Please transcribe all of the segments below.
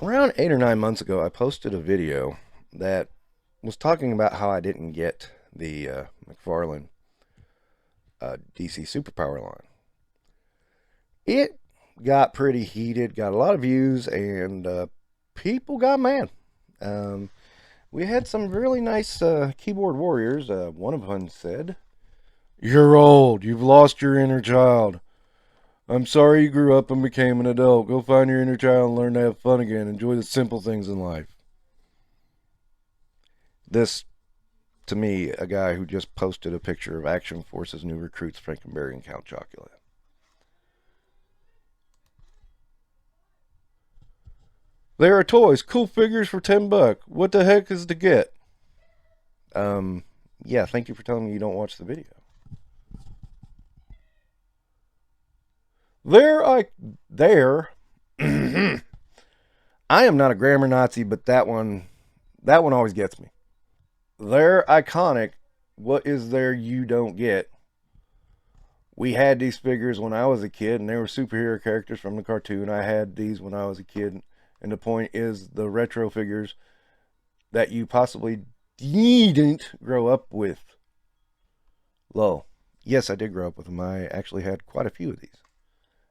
Around 8 or 9 months ago, I posted a video that was talking about how I didn't get the McFarlane DC Super Power line. It got pretty heated, got a lot of views, and people got mad. Um, we had some really nice keyboard warriors. One of them said, "You're old. You've lost your inner child. I'm sorry you grew up and became an adult. Go find your inner child and learn to have fun again. Enjoy the simple things in life." This, to me, a guy who just posted a picture of Action Force's new recruits, Frankenberry and Count Chocula. There are toys, cool figures for $10. What the heck is to get? Um, yeah, thank you for telling me you don't watch the video. There. I am not a grammar Nazi, but that one always gets me. They're iconic. What is there you don't get? We had these figures when I was a kid, and they were superhero characters from the cartoon. I had these when I was a kid, and the point is the retro figures that you possibly didn't grow up with. Lol. Yes, I did grow up with them. I actually had quite a few of these.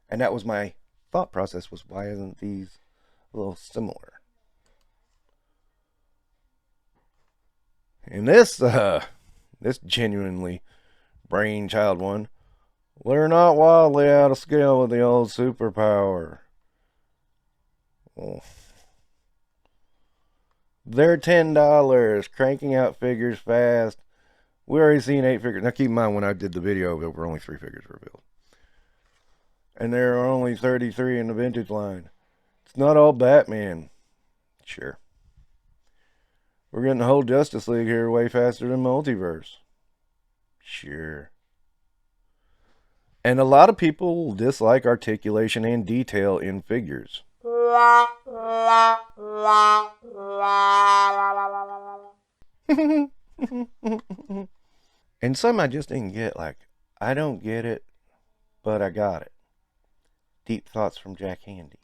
And that was my thought process, was why isn't these a little similar? And this genuinely brainchild one, they're not wildly out of scale with the old superpower. Oh. They're $10, cranking out figures fast. We already seen 8 figures. Now keep in mind, when I did the video, there were only 3 figures revealed. And there are only 33 in the vintage line. It's not all Batman. Sure. We're getting the whole Justice League here way faster than Multiverse. Sure. And a lot of people dislike articulation and detail in figures. And some I just didn't get, like, I don't get it, but I got it. Deep thoughts from Jack Handy.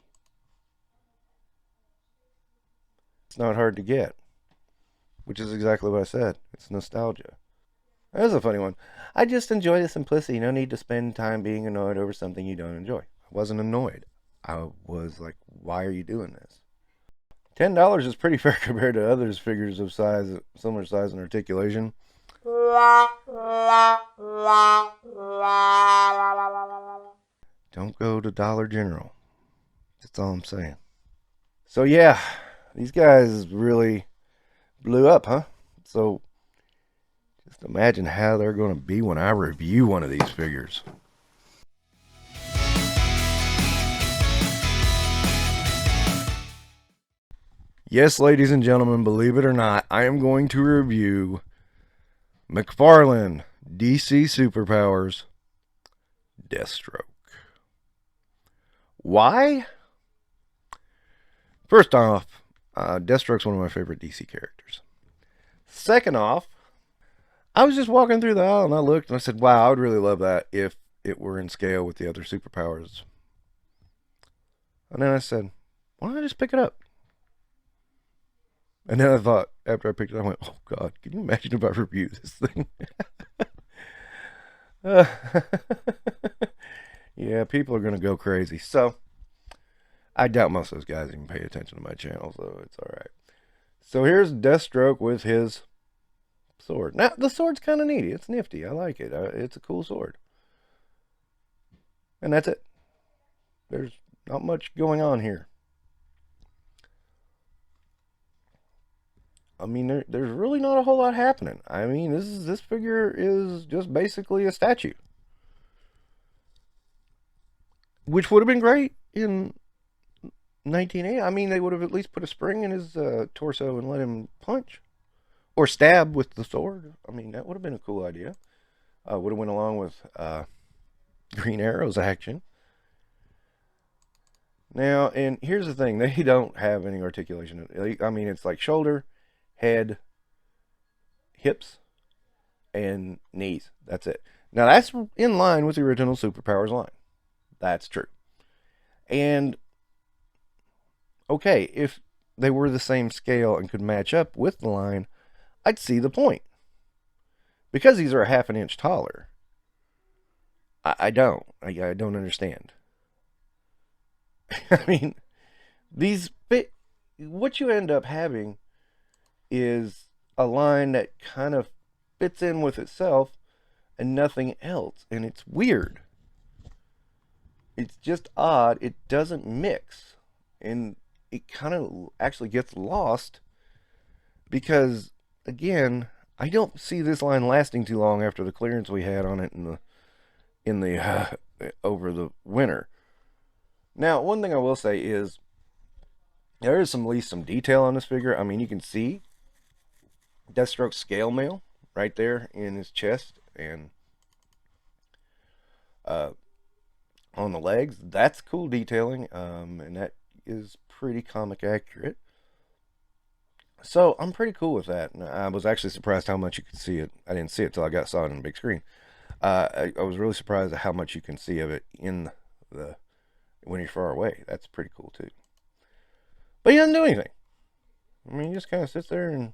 It's not hard to get, which is exactly what I said. It's nostalgia. That was a funny one. I just enjoy the simplicity. No need to spend time being annoyed over something you don't enjoy. I wasn't annoyed. I was like, why are you doing this? $10 is pretty fair compared to others' figures of size, similar size and articulation. Don't go to Dollar General. That's all I'm saying. So yeah, these guys really blew up, huh? So just imagine how they're going to be when I review one of these figures. Yes, ladies and gentlemen, believe it or not, I am going to review McFarlane DC Super Powers Deathstroke. Why? First off, Deathstroke's one of my favorite DC characters. Second off, I was just walking through the aisle and I looked and I said, wow, I would really love that if it were in scale with the other superpowers. And then I said, why don't I just pick it up? And then I thought, after I picked it up, I went, oh God, can you imagine if I review this thing? Yeah, people are going to go crazy. So, I doubt most of those guys even pay attention to my channel, so it's alright. So here's Deathstroke with his sword. Now, the sword's kind of neat. It's nifty. I like it. It's a cool sword. And that's it. There's not much going on here. I mean, there's really not a whole lot happening. I mean, this figure is just basically a statue, which would have been great in 1980. I mean, they would have at least put a spring in his torso and let him punch or stab with the sword. I mean, that would have been a cool idea. Would have went along with Green Arrow's action. Now, and here's the thing: they don't have any articulation. I mean, it's like shoulder, head, hips, and knees. That's it. Now, that's in line with the original Superpowers line. That's true. And okay, if they were the same scale and could match up with the line, I'd see the point. Because these are a half an inch taller, I don't. I don't understand. I mean, these fit. What you end up having is a line that kind of fits in with itself and nothing else, and it's weird. It's just odd. It doesn't mix, and it kind of actually gets lost because, again, I don't see this line lasting too long after the clearance we had on it in the over the winter. Now, one thing I will say is there is at least some detail on this figure. I mean, you can see Deathstroke's scale mail right there in his chest and on the legs. That's cool detailing, and that is pretty comic accurate. So I'm pretty cool with that. And I was actually surprised how much you could see it. I didn't see it till I saw it on the big screen. I was really surprised at how much you can see of it in the when you're far away. That's pretty cool too. But he doesn't do anything. I mean, he just kind of sits there and,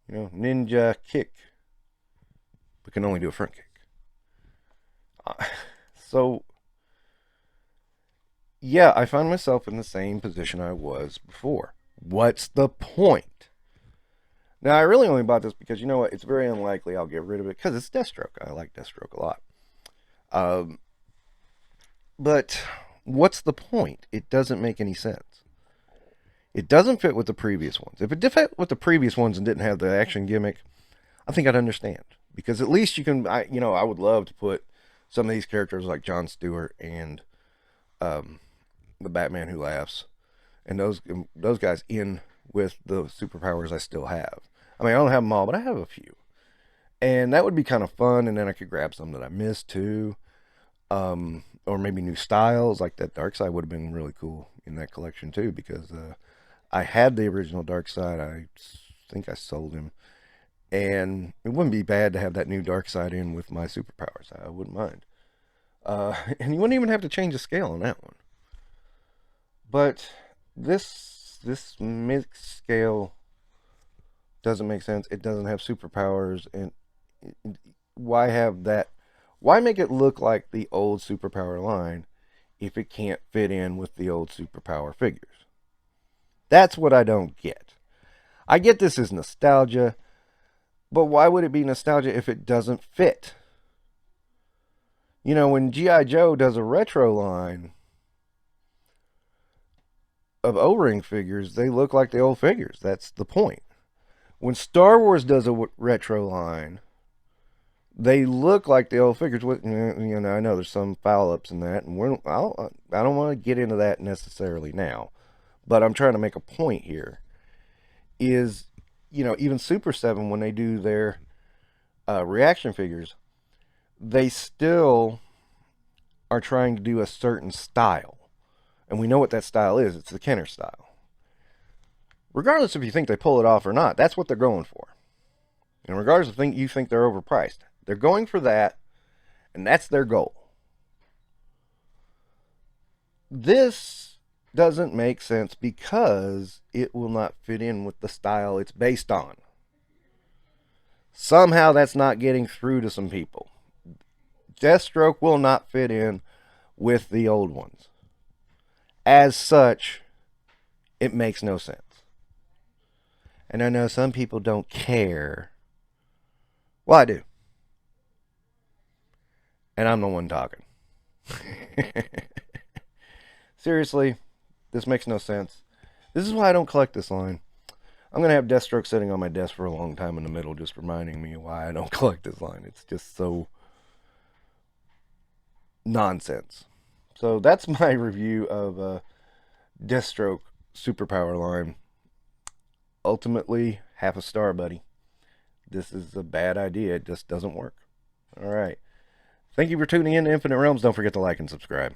you know, ninja kick, but can only do a front kick. So, yeah, I find myself in the same position I was before. What's the point? Now, I really only bought this because, you know what, it's very unlikely I'll get rid of it because it's Deathstroke. I like Deathstroke a lot. But what's the point? It doesn't make any sense. It doesn't fit with the previous ones. If it did fit with the previous ones and didn't have the action gimmick, I think I'd understand. Because at least you can, I would love to put some of these characters like Jon Stewart and the Batman Who Laughs and those guys in with the superpowers I still have. I mean, I don't have them all, but I have a few. And that would be kind of fun, and then I could grab some that I missed too. Or maybe new styles, like that Darkseid would have been really cool in that collection too, because I had the original Darkseid. I think I sold him. And it wouldn't be bad to have that new Darkseid in with my superpowers. I wouldn't mind. And you wouldn't even have to change the scale on that one. But this mixed scale doesn't make sense. It doesn't have superpowers. And why have that? Why make it look like the old superpower line if it can't fit in with the old superpower figures? That's what I don't get. I get this is nostalgia. But why would it be nostalgia if it doesn't fit? You know, when G.I. Joe does a retro line of O-ring figures, they look like the old figures. That's the point. When Star Wars does a retro line, they look like the old figures. You know, I know there's some foul-ups in that, and I don't want to get into that necessarily now. But I'm trying to make a point here. Is, you know, even Super 7, when they do their reaction figures, they still are trying to do a certain style. And we know what that style is. It's the Kenner style. Regardless if you think they pull it off or not, that's what they're going for. And regardless if you think they're overpriced, they're going for that, and that's their goal. This doesn't make sense because it will not fit in with the style it's based on. Somehow that's not getting through to some people. Deathstroke will not fit in with the old ones. As such, it makes no sense. And I know some people don't care. Well, I do. And I'm the one talking. Seriously, this makes no sense. This is why I don't collect this line. I'm going to have Deathstroke sitting on my desk for a long time in the middle, just reminding me why I don't collect this line. It's just so nonsense. So that's my review of Deathstroke Superpower line. Ultimately, half a star, buddy. This is a bad idea. It just doesn't work. All right. Thank you for tuning in to Infinite Realms. Don't forget to like and subscribe.